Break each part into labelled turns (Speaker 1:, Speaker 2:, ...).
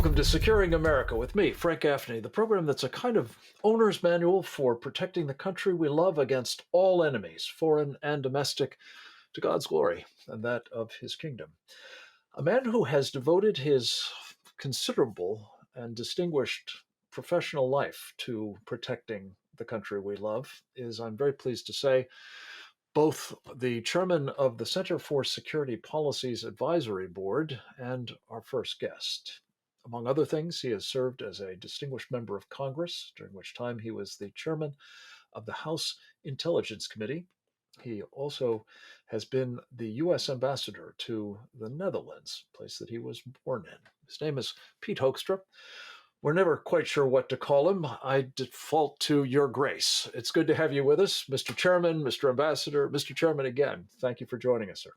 Speaker 1: Welcome to Securing America with me, Frank Gaffney, the program that's a kind of owner's manual for protecting the country we love against all enemies, foreign and domestic, to God's glory and that of his kingdom. A man who has devoted his considerable and distinguished professional life to protecting the country we love is, I'm very pleased to say, both the chairman of the Center for Security Policy's Advisory Board and our first guest. Among other things, he has served as a distinguished member of Congress, during which time he was the chairman of the House Intelligence Committee. He also has been the U.S. ambassador to the Netherlands, a place that he was born in. His name is Pete Hoekstra. We're never quite sure what to call him. I default to Your Grace. It's good to have you with us, Mr. Chairman, Mr. Ambassador, Mr. Chairman again. Thank you for joining us, sir.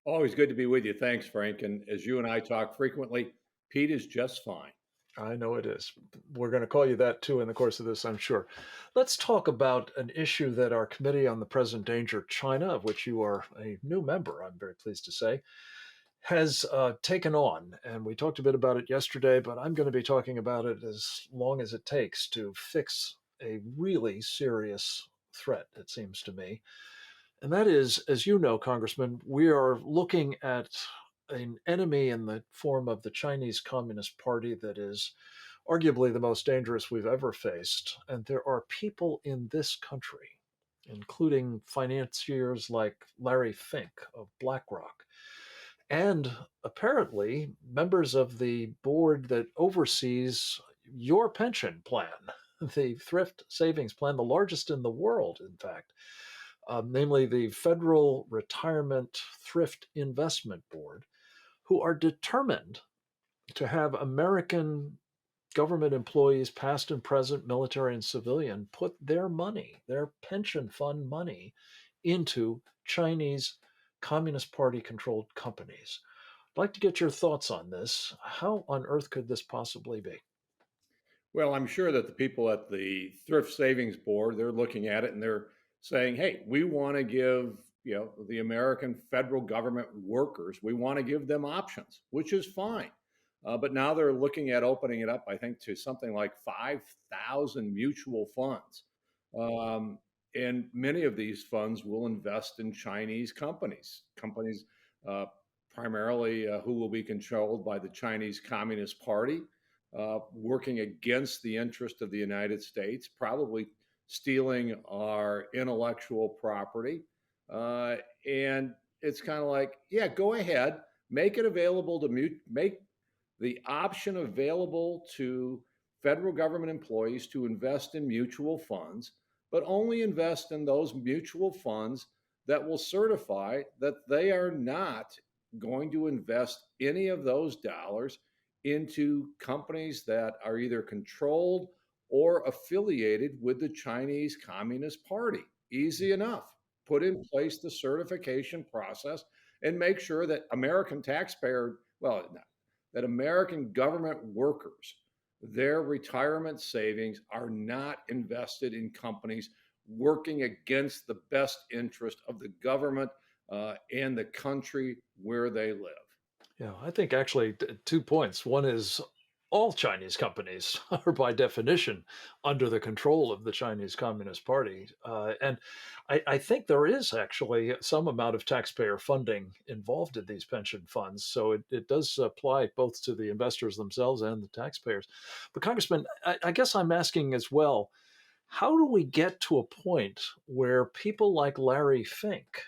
Speaker 2: Always good to be with you. Thanks, Frank. And as you and I talk frequently, Pete is just fine.
Speaker 1: I know it is. We're going to call you that too in the course of this, I'm sure. Let's talk about an issue that our Committee on the Present Danger China, of which you are a new member, I'm very pleased to say, has taken on. And we talked a bit about it yesterday, but I'm going to be talking about it as long as it takes to fix a really serious threat, it seems to me. And that is, as you know, Congressman, we are looking at an enemy in the form of the Chinese Communist Party that is arguably the most dangerous we've ever faced. And there are people in this country, including financiers like Larry Fink of BlackRock, and apparently members of the board that oversees your pension plan, the thrift savings plan, the largest in the world, in fact, namely the Federal Retirement Thrift Investment Board, who are determined to have American government employees, past and present, military and civilian, put their money, their pension fund money, into Chinese Communist Party controlled companies. I'd like to get your thoughts on this. How on earth could this possibly be?
Speaker 2: Well, I'm sure that the people at the Thrift Savings Board, they're looking at it and they're saying, hey, we want to give, the American federal government workers, we want to give them options, which is fine. But now they're looking at opening it up, I think, to something like 5,000 mutual funds. Um, and many of these funds will invest in Chinese companies uh, primarily who will be controlled by the Chinese Communist Party, working against the interest of the United States, probably stealing our intellectual property. And it's kind of like, yeah, go ahead, make it available to make the option available to federal government employees to invest in mutual funds, but only invest in those mutual funds that will certify that they are not going to invest any of those dollars into companies that are either controlled or affiliated with the Chinese Communist Party. Easy enough. Put in place the certification process and make sure that American taxpayer, well, that American government workers, their retirement savings are not invested in companies working against the best interest of the government and the country where they live.
Speaker 1: Yeah, I think actually 2 points. One is all Chinese companies are by definition under the control of the Chinese Communist Party. And I think there is actually some amount of taxpayer funding involved in these pension funds. So it does apply both to the investors themselves and the taxpayers. But Congressman, I guess I'm asking as well, how do we get to a point where people like Larry Fink,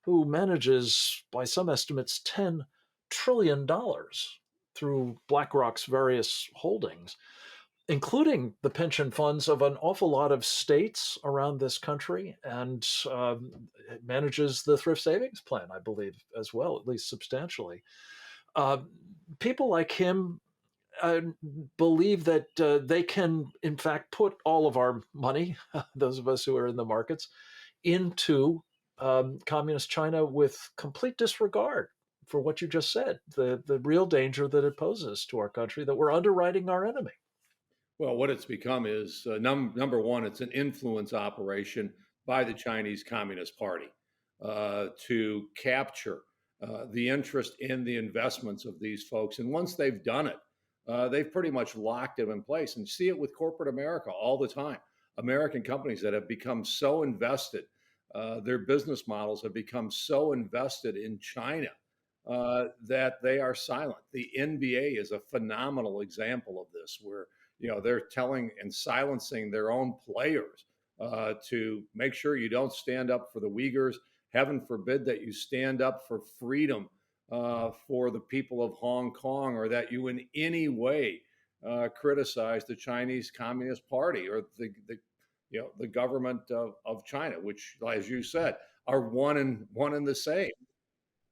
Speaker 1: who manages, by some estimates, $10 trillion through BlackRock's various holdings, including the pension funds of an awful lot of states around this country, and manages the thrift savings plan, I believe, as well, at least substantially. Uh, People like him uh, believe that they can, in fact, put all of our money, those of us who are in the markets, into communist China with complete disregard for what you just said, the real danger that it poses to our country, that we're underwriting our enemy.
Speaker 2: Well, what it's become is number one, it's an influence operation by the Chinese Communist Party to capture the interest in the investments of these folks. And once they've done it, they've pretty much locked them in place. And you see it with corporate America all the time. American companies that have become so invested, their business models have become so invested in China that they are silent. The NBA is a phenomenal example of this, where they're telling and silencing their own players to make sure you don't stand up for the Uyghurs. Heaven forbid that you stand up for freedom for the people of Hong Kong, or that you in any way criticize the Chinese Communist Party or the government of China, which, as you said, are one and the same.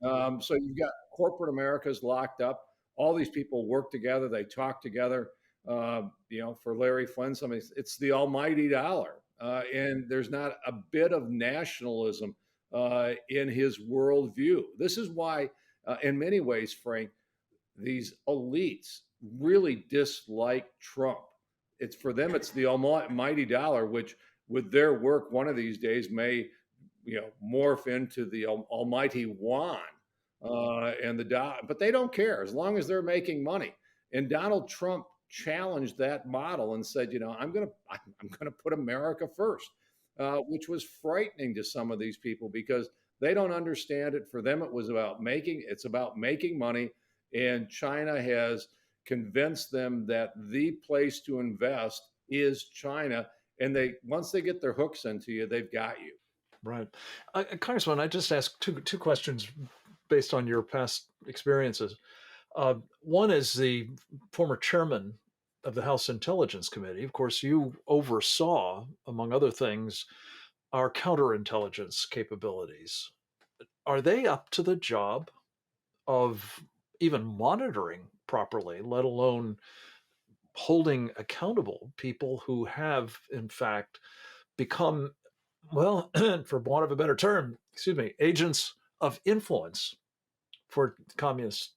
Speaker 2: So you've got corporate America's locked up. All these people work together. They talk together. For Larry Flynn, it's the almighty dollar, and there's not a bit of nationalism in his worldview. This is why, in many ways, Frank, these elites really dislike Trump. It's for them, it's the almighty dollar, which, with their work, one of these days may morph into the almighty yuan and the dollar. But they don't care as long as they're making money. And Donald Trump challenged that model and said, I'm gonna put America first, which was frightening to some of these people because they don't understand it. For them, it's about making money, and China has convinced them that the place to invest is China. And once they get their hooks into you, they've got you.
Speaker 1: Right. Congressman, I just asked two questions based on your past experiences. One is the former chairman of the House Intelligence Committee. Of course, you oversaw, among other things, our counterintelligence capabilities. Are they up to the job of even monitoring properly, let alone holding accountable people who have, in fact, become, well, for want of a better term, agents of influence for communist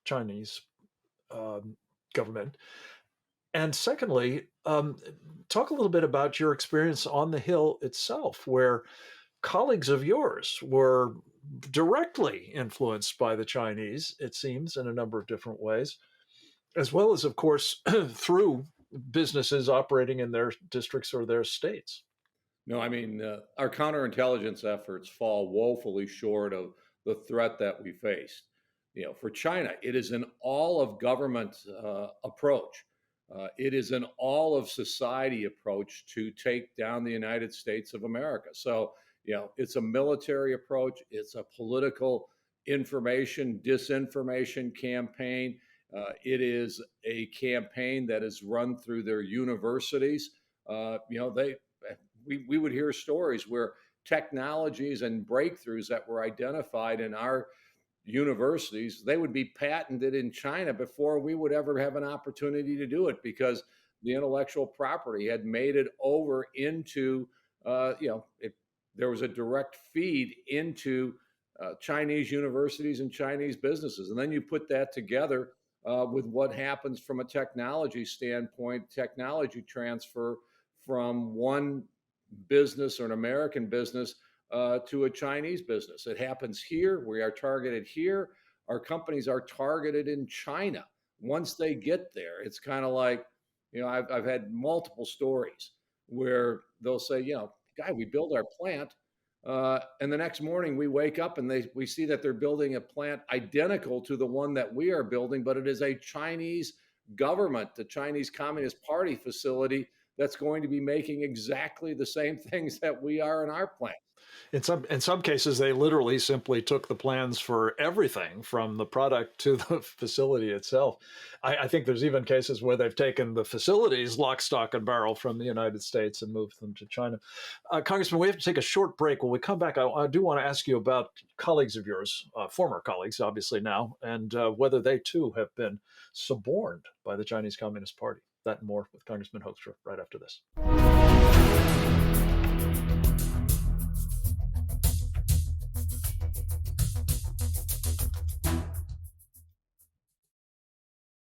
Speaker 1: Chinese government? And secondly, talk a little bit about your experience on the Hill itself, where colleagues of yours were directly influenced by the Chinese, it seems, in a number of different ways, as well as, of course, through businesses operating in their districts or their states.
Speaker 2: No, I mean, our counterintelligence efforts fall woefully short of the threat that we faced. For China, it is an all of government approach. It is an all of society approach to take down the United States of America. So, it's a military approach. It's a political information, disinformation campaign. It is a campaign that is run through their universities. We would hear stories where technologies and breakthroughs that were identified in our universities, they would be patented in China before we would ever have an opportunity to do it, because the intellectual property had made it over into, there was a direct feed into Chinese universities and Chinese businesses. And then you put that together with what happens from a technology standpoint, technology transfer from one business or an American business to a Chinese business. It happens here. We are targeted here. Our companies are targeted in China. Once they get there, it's kind of like, I've had multiple stories where they'll say, guy, we build our plant. And the next morning we wake up and we see that they're building a plant identical to the one that we are building, but it is a Chinese government, the Chinese Communist Party facility that's going to be making exactly the same things that we are in our plant.
Speaker 1: In some cases, they literally simply took the plans for everything from the product to the facility itself. I think there's even cases where they've taken the facilities lock, stock, and barrel from the United States and moved them to China. Congressman, we have to take a short break. When we come back, I do want to ask you about colleagues of yours, former colleagues, obviously now, and whether they too have been suborned by the Chinese Communist Party. That and more with Congressman Hoekstra right after this.